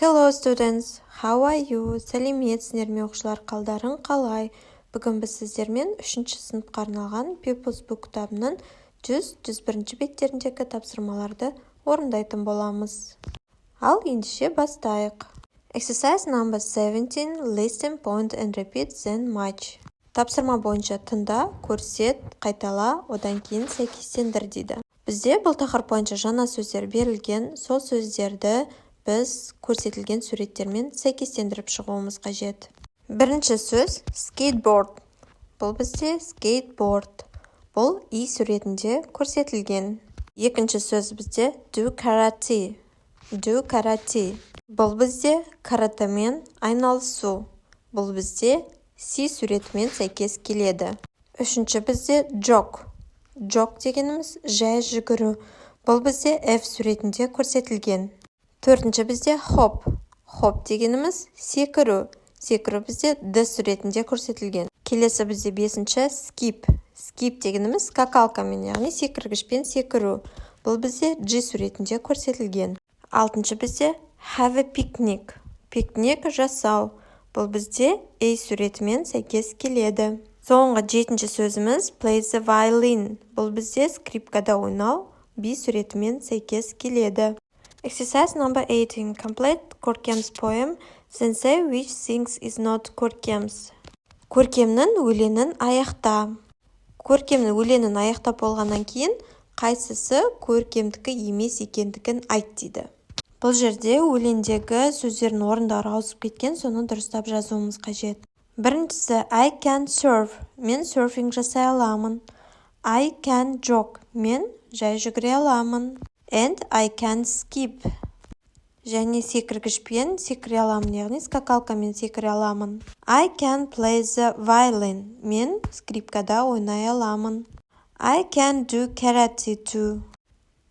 Hello students, how are you? Сәлеметсіздер ме оқушылар, қалдарың қалай? Бүгін біз сіздермен 3-ші сыныпқа арналған People's Book кітабының 100-101 беттеріндегі тапсырмаларды орындайтын боламыз. Ал ендеше бастайық. Exercise number 17, listen, point and repeat, then match. Тапсырма бойынша тыңда, көрсет, қайтала, одан кейін сәйкестендір дейді. Бізде бұл тақырып бойынша жаңа сөздер берілген, сол сөздерді біз көрсетілген суреттермен сәйкестендіріп шығуымыз қажет. Бірінші сөз skateboard. Бұл бізде skateboard. Бұл и суретінде көрсетілген. Екінші сөз бізде do karate. Do karate. Бұл бізде каратэмен айналысу. Бұл бізде си суретімен сәйкес келеді. Үшінші бізде jog. Jog дегеніміз жай жүгіру. Бұл бізде F суретінде көрсетілген. Төртінші бізде hop. Hop дегеніміз секіру. Секіру бізде D суретінде көрсетілген. Келесі бізде бесінші skip. Skip дегеніміз скакалкамен, яғни секіргішпен секіру. Бұл бізде G суретінде көрсетілген. Алтыншы бізде have a picnic. Пикник жасау. Бұл бізде A суретімен сәйкес келеді. Соңғы жетінші сөзіміз play the violin. Бұл бізде скрипкада ойнау B суретімен сәйкес келеді. Exercise number 18. Complete Көркем's poem. Then say which things is not Көркем's. Көркемнің өлеңін аяқта. Көркемнің өлеңін аяқтап болғаннан кейін қайсысы көркемдікі емес екендігін айт дейді. Бұл жерде өлеңдегі сөздердің орындары ауысып кеткен, соны дұрыстап жазуымыз қажет. Біріншісі I can surf. Мен серфинг жасай аламын. I can jog. Мен жай жүгіре аламын. And I can skip. Және секіргішпен секіре аламын, яғни скакалкамен секіре аламын. I can play the violin. Мен скрипкада ойнай аламын. I can do karate too.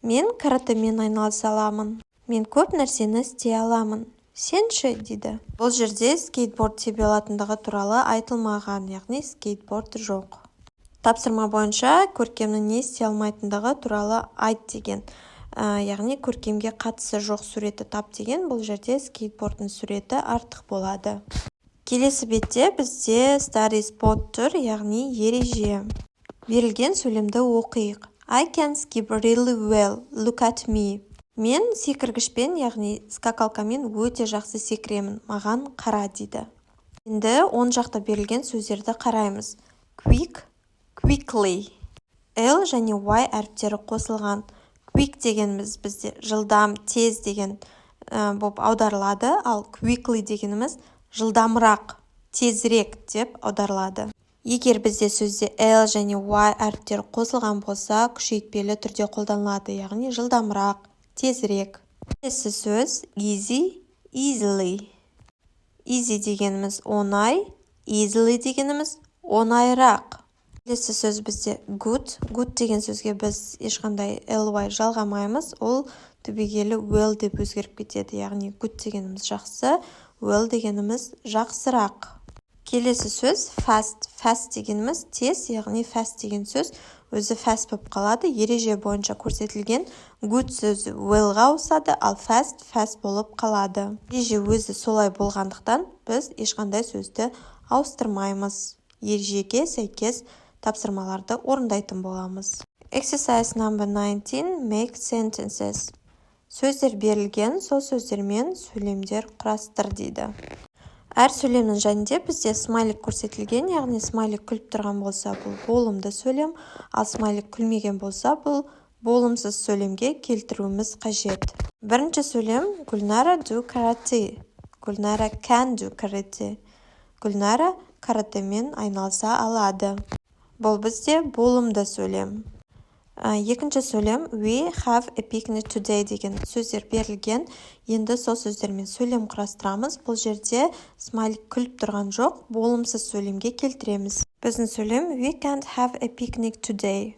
Мен каратэмен айналыса аламын. Мен көп нәрсені істей аламын. Сенші дейді. Бұл жерде скейтборд тебе алатындығы туралы айтылмаған, яғни скейтборд жоқ. Тапсырма бойынша көркемнің не істей алмайтындығы туралы айт деген. Яғни көркемге қатысы жоқ суреті тап деген, бұл жерде скейтбордтың суреті артық болады. Келесі бетте бізде study spot тұр, яғни ереже. Берілген сөйлемді оқиық. I can skip really well. Look at me. Мен секіргішпен, яғни скакалкамен өте жақсы секіремін. Маған қара дейді. Енді оң жақта берілген сөздерді қараймыз. Quick, quickly. L және Y әріптері қосылған. Quick дегеніміз бізде жылдам, тез деген болып аударылады, ал quickly дегеніміз жылдамырақ, тезірек деп аударылады. Егер бізде сөзде L және Y әріптері қосылған болса, күшейтпелі түрде қолданылады, яғни жылдамырақ, тезірек. Келесі сөз easy, easily. Easy дегеніміз оңай, easily дегеніміз оңайырақ. Келесі сөз бізде good. Good деген сөзге біз ешқандай ly жалғамаймыз. Ол түбегейлі well деп өзгеріп кетеді. Яғни good дегеніміз жақсы, well дегеніміз жақсырақ. Келесі сөз fast. Fast дегеніміз тез, яғни fast деген сөз өзі fast болып қалады. Ереже бойынша көрсетілген good сөзі well-ға ауысады, ал fast болып қалады. Ереже өзі солай болғандықтан біз ешқандай сөзді ауыстырмаймыз. Ережеге сәйкес тапсырмаларды орындайтын боламыз. Exercise number 19. Make sentences. Сөздер берілген, сол сөздермен сөйлемдер құрастыр дейді. Әр сөйлемнің жанында бізде смайлик көрсетілген, яғни смайлик күліп тұрған болса, бұл болымды сөйлем, ал смайлик күлмеген болса, бұл болымсыз сөйлемге келтіруіміз қажет. Бірінші сөйлем Гүлнара do karate. Гүлнара can do karate. Гүлнара каратэмен айналыса алады. Бұл бізде болымды сөйлем. Екінші сөйлем we have a picnic today деген сөздер берілген. Енді сол сөздермен сөйлем құрастырамыз. Бұл жерде смайлик күліп тұрған жоқ, болымсыз сөйлемге келтіреміз. Біздің сөйлем we can't have a picnic today.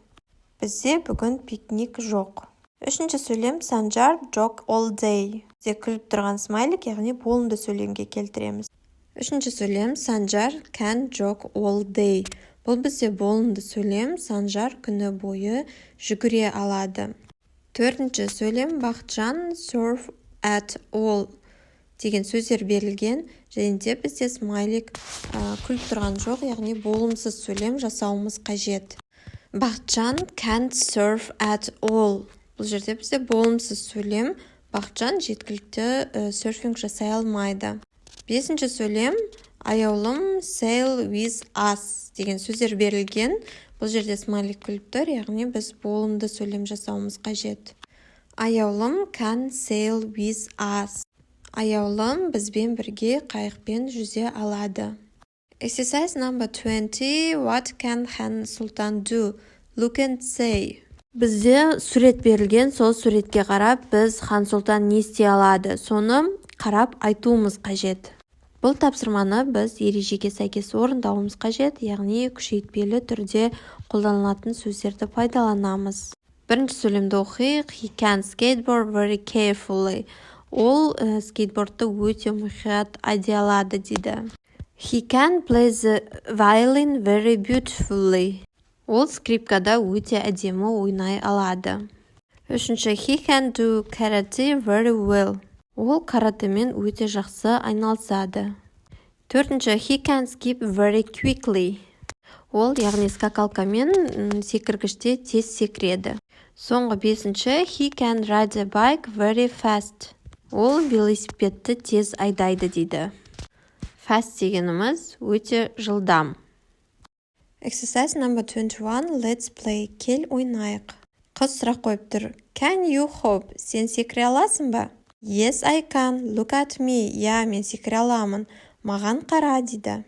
Бізде бүгін пикник жоқ. Үшінші сөйлем Санжар jog all day. Бізде күліп тұрған смайлик, яғни болымды сөйлемге келтіреміз. Үшінші сөйлем Санжар can jog all day. Бұл бізде болымды сөйлем, Санжар күні бойы жүгіре алады. Төртінші сөйлем Бақытжан surf at all. деген сөздер берілген, және де бізде смайлик күліп тұрған жоқ, яғни болымсыз сөйлем жасауымыз қажет. Бақытжан can't surf at all. Бұл жерде бізде болымсыз сөйлем. Бақытжан жеткілікті серфинг жасай алмайды. 5-ші сөйлем аяулым sail with us деген сөздер берілген. Бұл жерде смайлик күліп тұр, яғни біз болымды сөйлем жасауымыз қажет. Аяулым can sail with us. Аяулым бізбен бірге қайықпен жүзе алады. Exercise number 20. What can Хан Сұлтан do? Look and say. Бізде сурет берілген, сол суретке қарап, біз Хан Сұлтан не істей алады? Соны қарап айтуымыз қажет. Бұл тапсырманы біз ережеге сәйкес орындауымыз қажет, яғни күшейтпелі түрде қолданылатын сөздерді пайдаланамыз. Бірінші сөйлемді оқиық. He can skateboard very carefully. Ол скейтбордты өте мұқият айдай алады дейді. He can play the violin very beautifully. Ол скрипкада өте әдемі ойнай алады. Үшінші, he can do karate very well. Ол каратемен өте жақсы айналысады. Төртінші, he can skip very quickly. Ол, яғни скакалкамен секіргіште тез секіреді. Соңғы 5-ші, he can ride a bike very fast. Ол велосипедті тез айдайды дейді. Fast дегеніміз өте жылдам. Exercise number 21. Let's play. Кел ойнайық. Қыз сұрақ қойып тұр. Can you hop? Сен секіре аласың ба? Yes, I can. Look at me. Я, мен секіре аламын. Маған қара дейді.